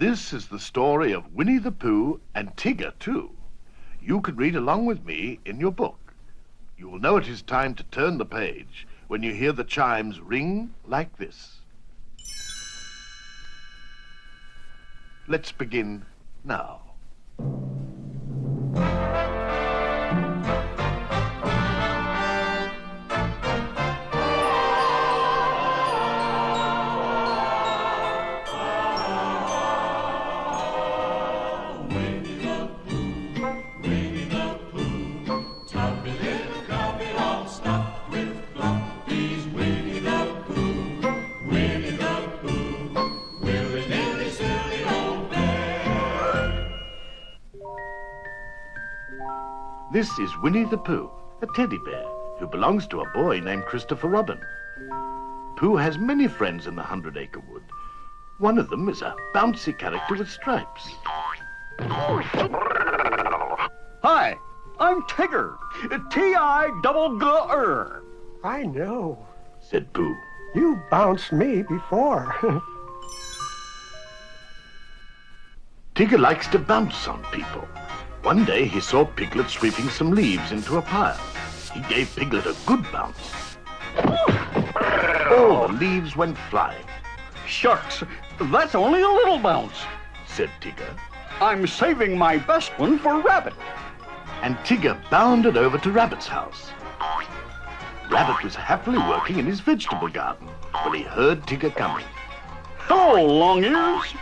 This is the story of Winnie the Pooh and Tigger, too. You can read along with me in your book. You will know it is time to turn the page when you hear the chimes ring like this. Let's begin now. This is Winnie the Pooh, a teddy bear who belongs to a boy named Christopher Robin. Pooh has many friends in the 100-acre wood. One of them is a bouncy character with stripes. Hi, I'm Tigger, T-I-double-G-R. I know, said Pooh. you bounced me before. Tigger likes to bounce on people. One day he saw Piglet sweeping some leaves into a pile. He gave Piglet a good bounce. All the leaves went flying. Shucks, that's only a little bounce, said Tigger. I'm saving my best one for Rabbit. And Tigger bounded over to Rabbit's house. Rabbit was happily working in his vegetable garden when he heard Tigger coming. Hello, Long Ears.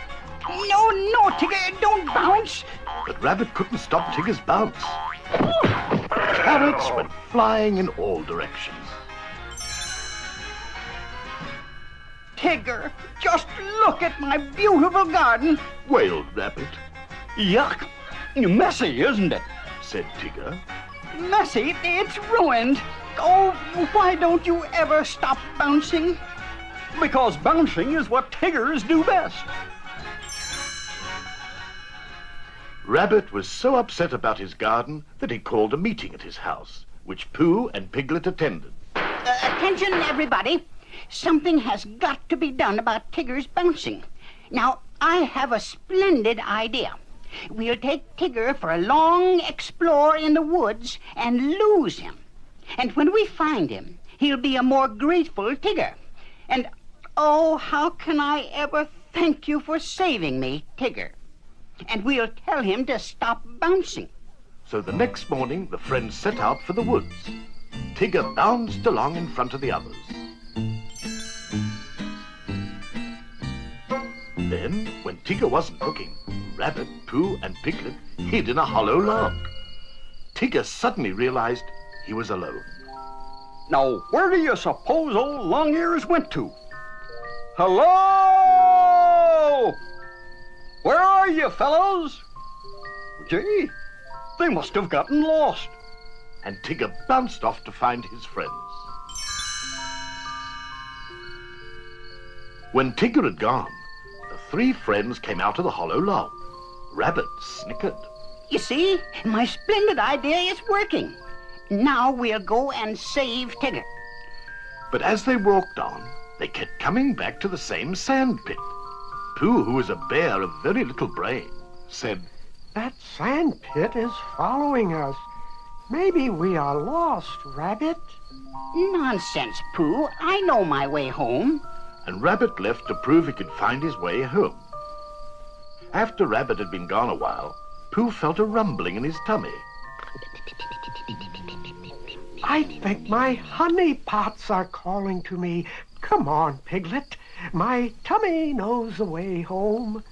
No, Tigger, don't bounce. But Rabbit couldn't stop Tigger's bounce. Carrots went flying in all directions. Tigger, just look at my beautiful garden. Wailed Rabbit. Yuck, messy, isn't it? Said Tigger. Messy, it's ruined. Oh, why don't you ever stop bouncing? Because bouncing is what Tiggers do best. Rabbit was so upset about his garden that he called a meeting at his house, which Pooh and Piglet attended. Attention, everybody. Something has got to be done about Tigger's bouncing. Now, I have a splendid idea. We'll take Tigger for a long explore in the woods and lose him. And when we find him, he'll be a more grateful Tigger. And, oh, how can I ever thank you for saving me, Tigger? And we'll tell him to stop bouncing. So the next morning, the friends set out for the woods. Tigger bounced along in front of the others. Then, when Tigger wasn't looking, Rabbit, Pooh, and Piglet hid in a hollow log. Tigger suddenly realized he was alone. Now, where do you suppose old Long Ears went to? Hello? Where are you, fellows? Gee, they must have gotten lost. And Tigger bounced off to find his friends. When Tigger had gone, the three friends came out of the hollow log. Rabbit snickered. You see, my splendid idea is working. Now we'll go and save Tigger. But as they walked on, they kept coming back to the same sand pit. Pooh, who was a bear of very little brain, said, That sand pit is following us. Maybe we are lost, Rabbit. Nonsense, Pooh. I know my way home. And Rabbit left to prove he could find his way home. After Rabbit had been gone a while, Pooh felt a rumbling in his tummy. I think my honey pots are calling to me. Come on, Piglet. My tummy knows the way home.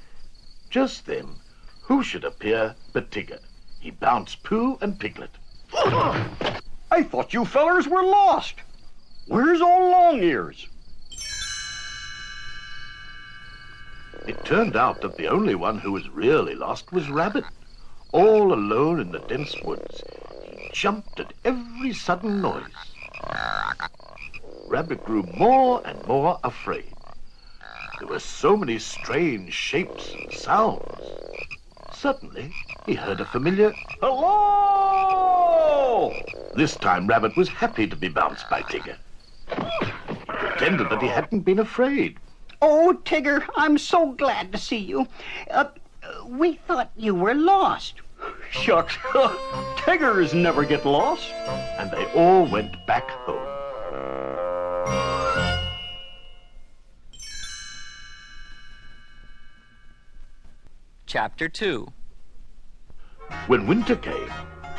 Just then, who should appear but Tigger? He bounced Pooh and Piglet. I thought you fellers were lost. Where's old Long Ears? It turned out that the only one who was really lost was Rabbit. All alone in the dense woods, he jumped at every sudden noise. Rabbit grew more and more afraid. There were so many strange shapes and sounds. Suddenly, he heard a familiar Hello! This time, Rabbit was happy to be bounced by Tigger. He pretended that he hadn't been afraid. Oh, Tigger, I'm so glad to see you. We thought you were lost. Shucks, Tiggers never get lost. And they all went back home. Chapter 2. When winter came,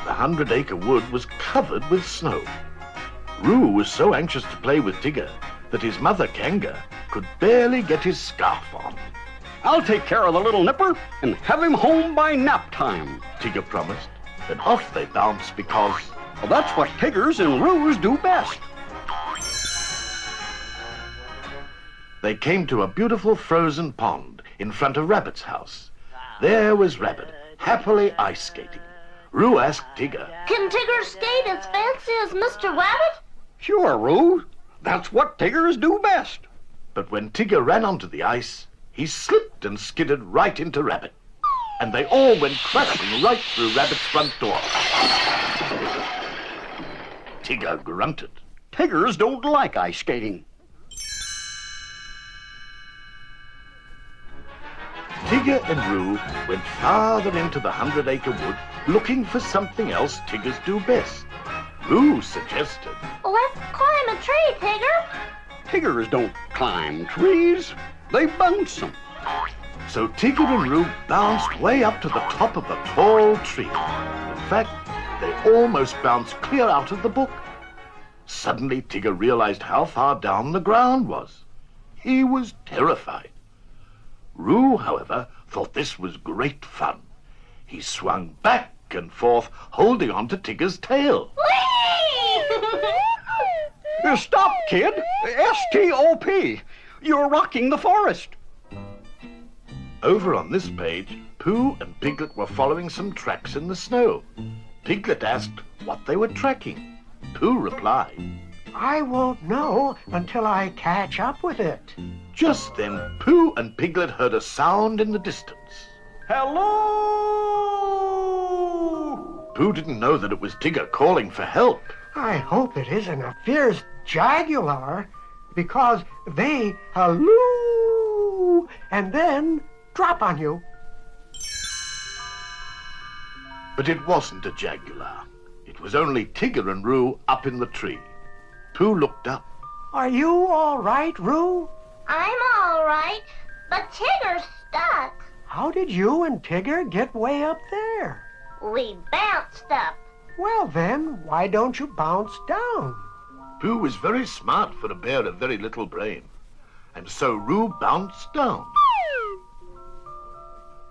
the 100-acre wood was covered with snow. Roo was so anxious to play with Tigger that his mother, Kanga, could barely get his scarf on. I'll take care of the little nipper and have him home by nap time. Tigger promised. Then off they bounced because Well, that's what Tiggers and Roos do best. they came to a beautiful frozen pond in front of Rabbit's house. There was Rabbit, happily ice skating. Roo asked Tigger, Can Tigger skate as fancy as Mr. Rabbit? Sure, Roo. That's what Tiggers do best. but when Tigger ran onto the ice, he slipped and skidded right into Rabbit. And they all went crashing right through Rabbit's front door. Tigger grunted. Tiggers don't like ice skating. Tigger and Roo went farther into the 100-acre wood looking for something else Tiggers do best. Roo suggested, Let's climb a tree, Tigger. Tiggers don't climb trees. They bounce them. so Tigger and Roo bounced way up to the top of a tall tree. In fact, they almost bounced clear out of the book. Suddenly, Tigger realized how far down the ground was. He was terrified. Roo, however, thought this was great fun. He swung back and forth, holding on to Tigger's tail. Stop, kid. S-T-O-P. You're rocking the forest. Over on this page, Pooh and Piglet were following some tracks in the snow. Piglet asked what they were tracking. Pooh replied. I won't know until I catch up with it. Just then, Pooh and Piglet heard a sound in the distance. Hello! Pooh didn't know that it was Tigger calling for help. I hope it isn't a fierce jaguar, because they halloo and then drop on you. But it wasn't a jaguar. It was only Tigger and Roo up in the tree. Pooh looked up. Are you all right, Roo? I'm all right, but Tigger's stuck. How did you and Tigger get way up there? We bounced up. Well then, why don't you bounce down? Pooh was very smart for a bear of very little brain, and so Roo bounced down.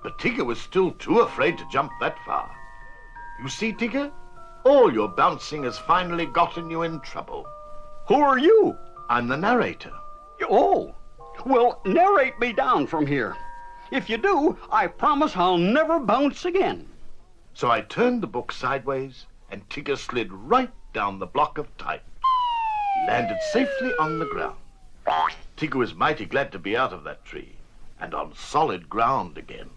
But Tigger was still too afraid to jump that far. You see, Tigger, all your bouncing has finally gotten you in trouble. Who are you? I'm the narrator. Oh, well, narrate me down from here. If you do, I promise I'll never bounce again. So I turned the book sideways, and Tigger slid right down the block of type. He landed safely on the ground. Tigger was mighty glad to be out of that tree and on solid ground again.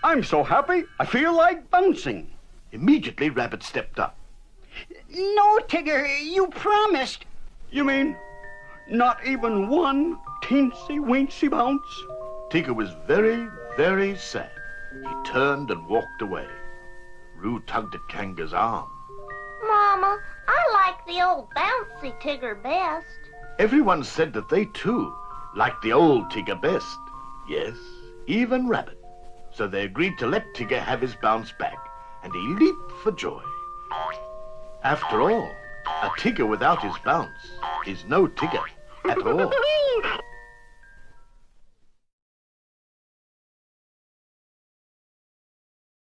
I'm so happy, I feel like bouncing. Immediately, Rabbit stepped up. No, Tigger, you promised. You mean not even one teensy-weensy bounce? Tigger was very, very sad. He turned and walked away. Roo tugged at Kanga's arm. Mama, I like the old bouncy Tigger best. Everyone said that they, too, liked the old Tigger best. Yes, even Rabbit. So they agreed to let Tigger have his bounce back, and he leaped for joy. After all, a Tigger without his bounce is no Tigger at all.